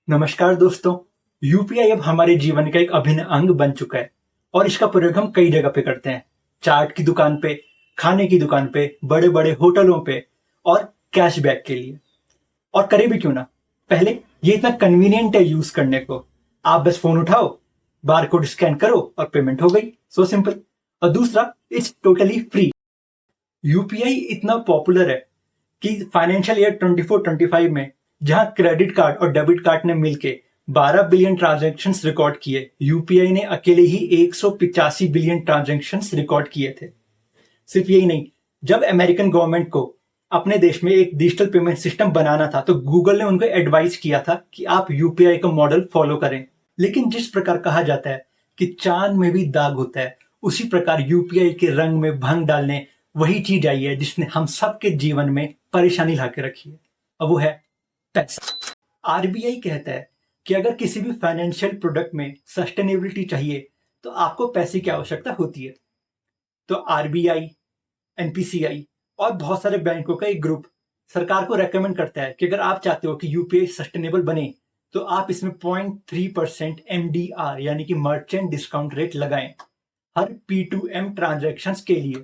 नमस्कार दोस्तों। यूपीआई अब हमारे जीवन का एक अभिन्न अंग बन चुका है और इसका प्रयोग हम कई जगह पे करते हैं। चाट की दुकान पे, खाने की दुकान पे, बड़े बड़े होटलों पे और कैशबैक के लिए। और करे भी क्यों ना, पहले ये इतना कन्वीनियंट है यूज करने को। आप बस फोन उठाओ, बार कोड स्कैन करो और पेमेंट हो गई। So simple. और दूसरा, इट्स टोटली फ्री। यूपीआई इतना पॉपुलर है कि फाइनेंशियल ईयर 24-25 में जहां क्रेडिट कार्ड और डेबिट कार्ड ने मिलके 12 बिलियन ट्रांजैक्शंस रिकॉर्ड किए, यूपीआई ने अकेले ही 185 बिलियन ट्रांजैक्शंस रिकॉर्ड किए थे। सिर्फ यही नहीं, जब अमेरिकन गवर्नमेंट को अपने देश में एक डिजिटल पेमेंट सिस्टम बनाना था तो गूगल ने उनको एडवाइस किया था कि आप यूपीआई का मॉडल फॉलो करें। लेकिन जिस प्रकार कहा जाता है कि चांद में भी दाग होता है, उसी प्रकार यूपीआई के रंग में भंग डालने वही चीज आई है जिसने हम सबके जीवन में परेशानी ला के रखी है। अब वो है पैसा। आरबीआई कहता है कि अगर किसी भी फाइनेंशियल प्रोडक्ट में सस्टेनेबिलिटी चाहिए तो आपको पैसे की आवश्यकता होती है। तो आरबीआई, एनपीसीआई और बहुत सारे बैंकों का एक ग्रुप सरकार को रेकमेंड करता है कि अगर आप चाहते हो कि यूपीआई सस्टेनेबल बने तो आप इसमें 0.3% एमडीआर यानी कि मर्चेंट डिस्काउंट रेट लगाएं हर P2M ट्रांजैक्शंस के लिए।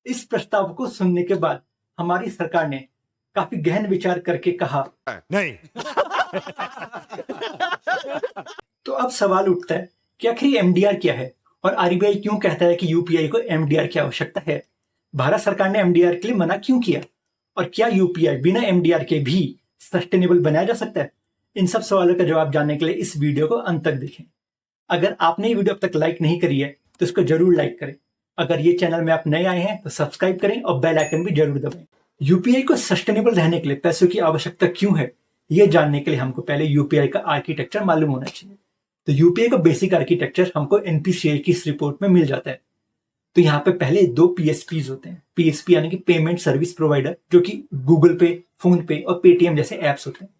इस प्रस्ताव को सुनने के बाद हमारी सरकार ने काफी गहन विचार करके कहा नहीं। तो अब सवाल उठता है कि आखिर एमडीआर क्या है और आरबीआई क्यों कहता है कि यूपीआई को एमडीआर की आवश्यकता है। भारत सरकार ने एमडीआर के लिए मना क्यों किया और क्या यूपीआई बिना एमडीआर के भी सस्टेनेबल बनाया जा सकता है। इन सब सवालों का जवाब जानने के लिए इस वीडियो को अंत तक देखें। अगर आपने ये वीडियो अब तक लाइक नहीं करी है तो इसको जरूर लाइक करें। अगर ये चैनल में आप नए आए हैं तो सब्सक्राइब करें और बेल आइकन भी जरूर दबाएं। यूपीआई को सस्टेनेबल रहने के लिए पैसों की आवश्यकता क्यों है, ये जानने के लिए हमको पहले यूपीआई का आर्किटेक्चर मालूम होना चाहिए। तो यूपीआई का बेसिक आर्किटेक्चर हमको एनपीसीआई की इस रिपोर्ट में मिल जाता है। तो यहाँ पे पहले दो पीएसपीज होते हैं। पीएसपी यानी कि पेमेंट सर्विस प्रोवाइडर, जो कि गूगल पे, फोन पे और पेटीएम जैसे एप्स होते हैं।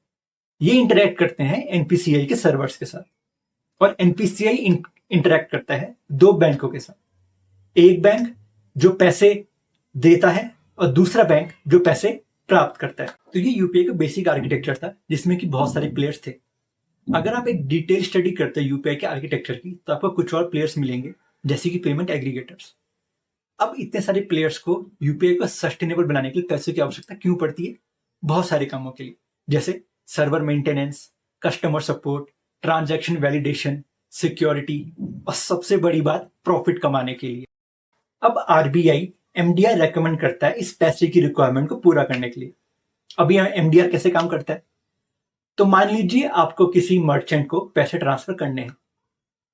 ये इंटरेक्ट करते हैं एनपीसीआई के सर्वर्स के साथ और एनपीसीआई इंटरेक्ट करता है दो बैंकों के साथ। एक बैंक जो पैसे देता है और दूसरा बैंक जो पैसे प्राप्त करता है। तो ये यूपीआई का बेसिक आर्किटेक्चर था जिसमें कि बहुत सारे प्लेयर्स थे। अगर आप एक डिटेल स्टडी करते हैं यूपीआई के आर्किटेक्चर की तो आपको कुछ और प्लेयर्स मिलेंगे, जैसे कि पेमेंट एग्रीगेटर्स। अब इतने सारे प्लेयर्स को यूपीआई को सस्टेनेबल बनाने के लिए पैसों की आवश्यकता क्यों पड़ती है? बहुत सारे कामों के लिए, जैसे server maintenance, customer support, transaction validation, security और सबसे बड़ी बात, प्रॉफिट कमाने के लिए। अब आरबीआई एमडीआर रेकमेंड करता है इस पैसे की रिक्वायरमेंट को पूरा करने के लिए। अब यहाँ एमडीआर कैसे काम करता है? तो मान लीजिए आपको किसी मर्चेंट को पैसे ट्रांसफर करने हैं,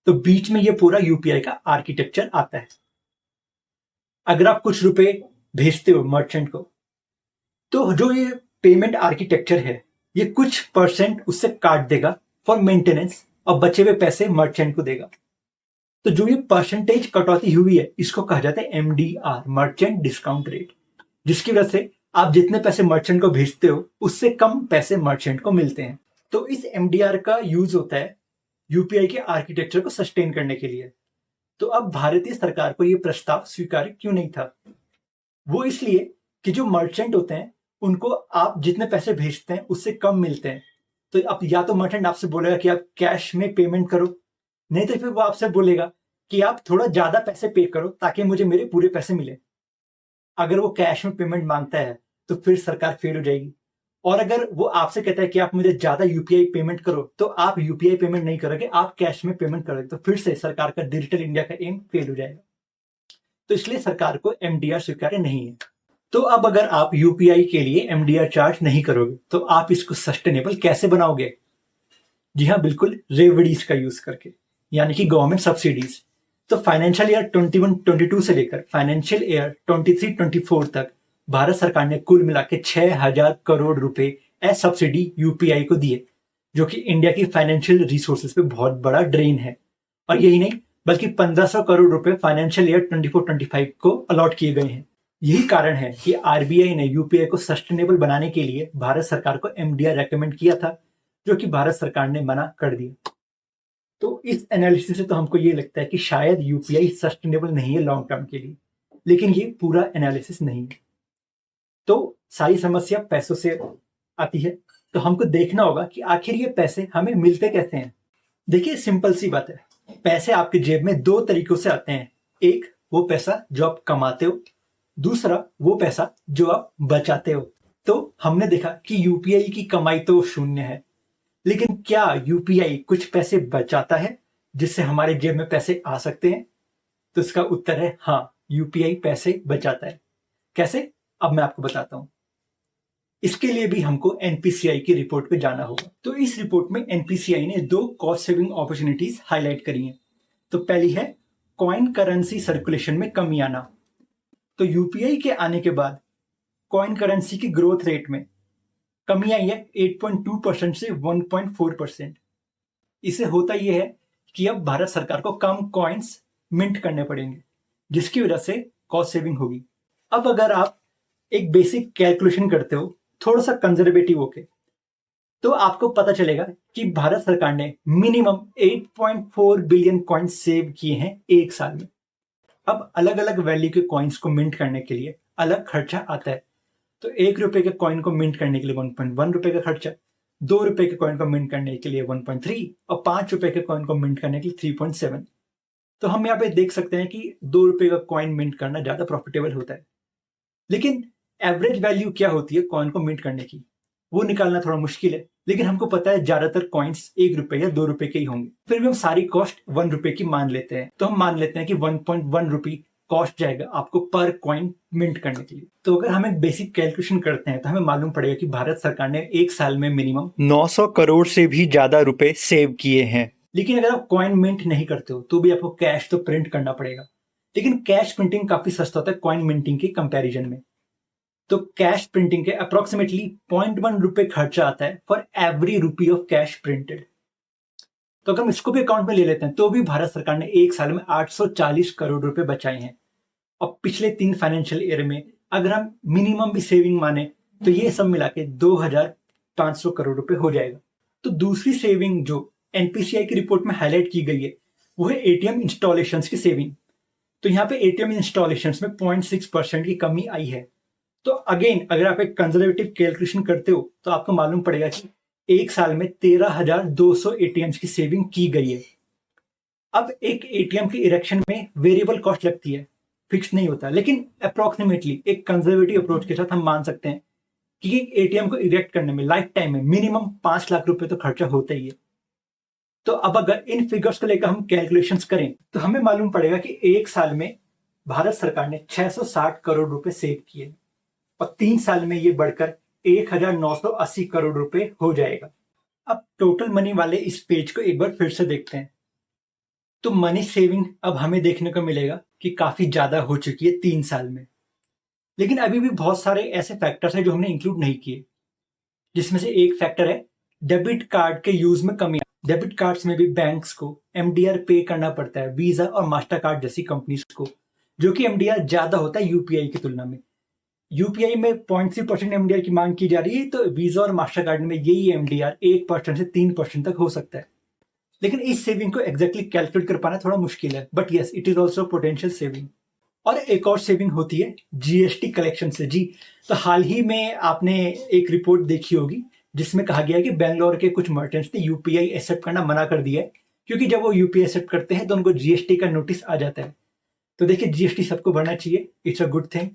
तो बीच में ये पूरा यूपीआई का आर्किटेक्चर आता है। अगर आप कुछ रुपए भेजते हो मर्चेंट को, तो जो ये पेमेंट आर्किटेक्चर है ये कुछ परसेंट उससे काट देगा फॉर मेंटेनेंस और बचे हुए पैसे मर्चेंट को देगा। तो जो ये परसेंटेज कटौती हुई है इसको कहा जाता है एमडीआर, मर्चेंट डिस्काउंट रेट, जिसकी वजह से आप जितने पैसे मर्चेंट को भेजते हो उससे कम पैसे मर्चेंट को मिलते हैं। तो इस एमडीआर का यूज होता है यूपीआई के आर्किटेक्चर को सस्टेन करने के लिए। तो अब भारतीय सरकार को यह प्रस्ताव स्वीकार्य क्यों नहीं था? वो इसलिए कि जो मर्चेंट होते हैं उनको आप जितने पैसे भेजते हैं उससे कम मिलते हैं। तो अब या तो मर्चेंट आपसे बोलेगा कि आप कैश में पेमेंट करो, नहीं तो फिर वो आपसे बोलेगा कि आप थोड़ा ज्यादा पैसे पे करो ताकि मुझे मेरे पूरे पैसे मिले। अगर वो कैश में पेमेंट मांगता है तो फिर सरकार फेल हो जाएगी। और अगर वो आपसे कहता है कि आप मुझे ज्यादा यूपीआई पेमेंट करो, तो आप यूपीआई पेमेंट नहीं करोगे, आप कैश में पेमेंट करोगे, तो फिर से सरकार का डिजिटल इंडिया का एम फेल हो जाएगा। तो इसलिए सरकार को एमडीआर स्वीकार्य नहीं है। तो अब अगर आप यूपीआई के लिए एमडीआर चार्ज नहीं करोगे तो आप इसको सस्टेनेबल कैसे बनाओगे? जी हाँ, बिल्कुल, रेवडीज का यूज करके, यानी कि गवर्नमेंट सब्सिडीज। तो फाइनेंशियल ईयर 21-22 से लेकर फाइनेंशियल ईयर 23-24 तक भारत सरकार ने कुल मिला के 6,000 करोड़ रुपए एज सब्सिडी यूपीआई को दिए, जो कि इंडिया की फाइनेंशियल रिसोर्सेज पे बहुत बड़ा ड्रेन है। और यही नहीं, बल्कि 1,500 करोड़ रुपए फाइनेंशियल ईयर 24-25 को अलॉट किए गए हैं। यही कारण है कि आरबीआई ने यूपीआई को सस्टेनेबल बनाने के लिए भारत सरकार को एमडीआर रेकमेंड किया था, जो कि भारत सरकार ने मना कर दिया। तो इस एनालिसिस से तो हमको ये लगता है कि शायद यूपीआई सस्टेनेबल नहीं है लॉन्ग टर्म के लिए, लेकिन ये पूरा एनालिसिस नहीं है। तो सारी समस्या पैसों से आती है। तो हमको देखना होगा कि आखिर ये पैसे हमें मिलते कैसे हैं। देखिए सिंपल सी बात है, पैसे आपके जेब में दो तरीकों से आते हैं। एक वो पैसा जो आप कमाते हो, दूसरा वो पैसा जो आप बचाते हो। तो हमने देखा कि यूपीआई की कमाई तो शून्य है, लेकिन क्या यूपीआई कुछ पैसे बचाता है जिससे हमारे जेब में पैसे आ सकते हैं? तो इसका उत्तर है हाँ, यूपीआई पैसे बचाता है। कैसे? अब मैं आपको बताता हूं। इसके लिए भी हमको एनपीसीआई की रिपोर्ट पे जाना होगा। तो इस रिपोर्ट में एनपीसीआई ने दो कॉस्ट सेविंग अपॉर्चुनिटीज हाईलाइट करी हैं। तो पहली है कॉइन करेंसी सर्कुलेशन में कमी आना। तो यूपीआई के आने के बाद कॉइन करेंसी की ग्रोथ रेट में कमी आई है 8.2% से 1.4%। इससे होता यह है कि अब भारत सरकार को कम कॉइन्स मिंट करने पड़ेंगे, जिसकी वजह से कॉस्ट सेविंग होगी। अब अगर आप एक बेसिक कैलकुलेशन करते हो थोड़ा सा कंजर्वेटिव होके, तो आपको पता चलेगा कि भारत सरकार ने मिनिमम 8.4 बिलियन कॉइन्स सेव किए हैं एक साल में। अब अलग अलग वैल्यू के कॉइन्स को मिंट करने के लिए अलग खर्चा आता है। तो 1 रुपए के कॉइन को मिंट करने के लिए 1.1 रुपए का खर्चा, 2 रुपए के कॉइन को मिंट करने के लिए 1.3 और 5 रुपए के कॉइन को मिंट करने के लिए 3.7। तो हम यहाँ पे देख सकते हैं कि 2 रुपए का कॉइन मिंट करना ज्यादा प्रॉफिटेबल होता है। लेकिन एवरेज वैल्यू क्या होती है कॉइन को मिंट करने की, वो निकालना थोड़ा मुश्किल है। लेकिन हमको पता है ज्यादातर कॉइन्स 1 रुपए या 2 रुपए के ही होंगे। फिर भी हम सारी कॉस्ट 1 रुपए की मान लेते हैं। तो हम मान लेते हैं कि 1.1 रुपी कॉस्ट जाएगा आपको पर कॉइन मिंट करने के लिए। तो अगर हम एक बेसिक कैलकुलेशन करते हैं तो हमें मालूम पड़ेगा कि भारत सरकार ने एक साल में मिनिमम 900 करोड़ से भी ज्यादा रुपए सेव किए हैं। लेकिन अगर आप कॉइन मिंट नहीं करते हो तो भी आपको कैश तो प्रिंट करना पड़ेगा। लेकिन कैश प्रिंटिंग काफी सस्ता होता है कॉइन मिंटिंग के कंपैरिजन में। तो कैश प्रिंटिंग के अप्रोक्सीमेटली 0.1 रुपए खर्चा आता है for every rupee of cash printed. तो अगर हम इसको भी अकाउंट में ले लेते हैं तो भी भारत सरकार ने एक साल में 840 करोड़ रुपए बचाए हैं। और पिछले 3 फाइनेंशियल ईयर में अगर हम मिनिमम भी सेविंग माने तो ये सब मिला के 2500 करोड़ रुपए हो जाएगा। तो दूसरी सेविंग जो एनपीसीआई की रिपोर्ट में हाईलाइट की गई है वो है एटीएम इंस्टॉलेशन की सेविंग। तो यहाँ पे एटीएम इंस्टॉलेशन में 0.6% की कमी आई है। तो अगेन अगर आप एक कंजर्वेटिव कैलकुलेशन करते हो तो आपको मालूम पड़ेगा कि एक साल में 13,200 एटीएम्स की सेविंग की गई है। अब एक एटीएम के इरेक्शन में वेरिएबल कॉस्ट लगती है, फिक्स नहीं होता, लेकिन अप्रोक्सीमेटली एक कंजर्वेटिव अप्रोच के साथ हम मान सकते हैं कि एटीएम को इरेक्ट करने में लाइफ टाइम में मिनिमम 5 लाख रुपए तो खर्चा होता ही है। तो अब अगर इन फिगर्स को लेकर हम कैलकुलेशंस करें तो हमें मालूम पड़ेगा कि एक साल में भारत सरकार ने 660 करोड़ रुपए सेव किए और 3 साल में ये बढ़कर 1980 करोड़ रुपए हो जाएगा। अब टोटल मनी वाले इस पेज को एक बार फिर से देखते हैं। तो मनी सेविंग अब हमें देखने को मिलेगा कि काफी ज्यादा हो चुकी है 3 साल में। लेकिन अभी भी बहुत सारे ऐसे फैक्टर्स हैं जो हमने इंक्लूड नहीं किए, जिसमें से एक फैक्टर है डेबिट कार्ड के यूज में कमी। डेबिट कार्ड्स में भी बैंक्स को एमडीआर पे करना पड़ता है, वीजा और मास्टर कार्ड जैसी कंपनीज को, जो कि एमडीआर ज्यादा होता है यूपीआई की तुलना में। यूपीआई में 0.3% एमडीआर की मांग की जा रही है, तो वीजा और मास्टर कार्ड में यही एमडीआर 1% से 3% तक हो सकता है। लेकिन इस सेविंग को एग्जैक्टली कैलकुलेट कर पाना थोड़ा मुश्किल है, but yes it is also potential saving. और एक और सेविंग होती है जीएसटी कलेक्शन से। जी, तो हाल ही में आपने एक रिपोर्ट देखी होगी जिसमें कहा गया है कि बेंगलोर के कुछ मर्चेंट्स ने यूपीआई एक्सेप्ट करना मना कर दिया है, क्योंकि जब वो यूपीआई एक्सेप्ट करते हैं तो उनको जीएसटी का नोटिस आ जाता है। तो देखिए जीएसटी सबको भरना चाहिए, इट्स अ गुड थिंग।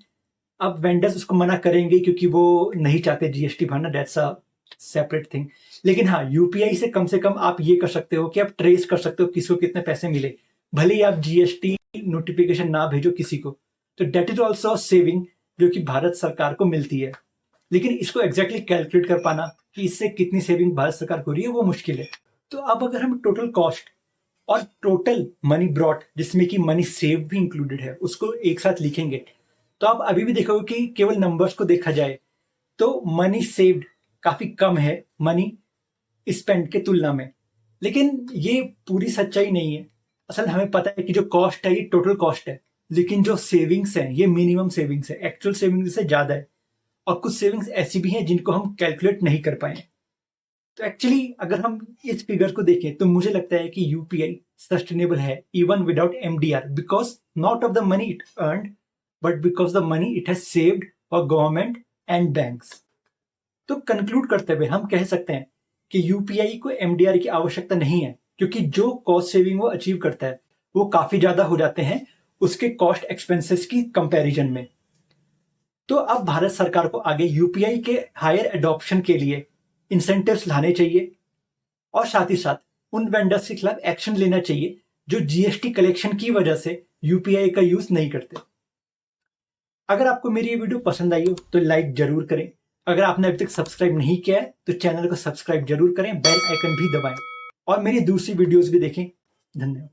अब वेंडर्स उसको मना करेंगे क्योंकि वो नहीं चाहते जीएसटी भरना, दैट्स अ सेपरेट थिंग। लेकिन हाँ, यूपीआई से कम आप ये कर सकते हो कि आप ट्रेस कर सकते हो किसको कितने पैसे मिले, भले ही आप जीएसटी नोटिफिकेशन ना भेजो किसी को। तो दैट इज ऑल्सो सेविंग जो कि भारत सरकार को मिलती है। लेकिन इसको एग्जैक्टली कैलकुलेट कर पाना कि इससे कितनी सेविंग भारत सरकार हो रही है वो मुश्किल है। तो अब अगर हम टोटल कॉस्ट और टोटल मनी ब्रॉट, जिसमें कि मनी सेव भी इंक्लूडेड है, उसको एक साथ लिखेंगे तो आप अभी भी देखोगे कि केवल नंबर्स को देखा जाए तो मनी सेव्ड काफी कम है मनी स्पेंड के तुलना में। लेकिन ये पूरी सच्चाई नहीं है। असल हमें पता है कि जो कॉस्ट है ये टोटल कॉस्ट है, लेकिन जो सेविंग्स है ये मिनिमम सेविंग्स है, एक्चुअल सेविंग्स से ज्यादा है। और कुछ सेविंग्स ऐसी भी हैं जिनको हम कैलकुलेट नहीं कर पाए। तो एक्चुअली अगर हम इस फिगर को देखें तो मुझे लगता है कि यूपीआई सस्टेनेबल है even without MDR, because not of the money it earned but because the money it has saved for government and banks. तो कंक्लूड करते हुए हम कह सकते हैं कि यूपीआई को एमडीआर की आवश्यकता नहीं है, क्योंकि जो कॉस्ट सेविंग वो अचीव करता है वो काफी ज्यादा हो जाते हैं उसके कॉस्ट एक्सपेंसेस की कंपैरिजन में। तो अब भारत सरकार को आगे यूपीआई के हायर एडॉप्शन के लिए इंसेंटिव्स लाने चाहिए और साथ ही साथ उन वेंडर्स के खिलाफ एक्शन लेना चाहिए जो जीएसटी कलेक्शन की वजह से यूपीआई का यूज नहीं करते। अगर आपको मेरी ये वीडियो पसंद आई हो तो लाइक जरूर करें। अगर आपने अभी तक सब्सक्राइब नहीं किया है तो चैनल को सब्सक्राइब जरूर करें, बेल आइकन भी दबाएं और मेरी दूसरी वीडियोस भी देखें। धन्यवाद।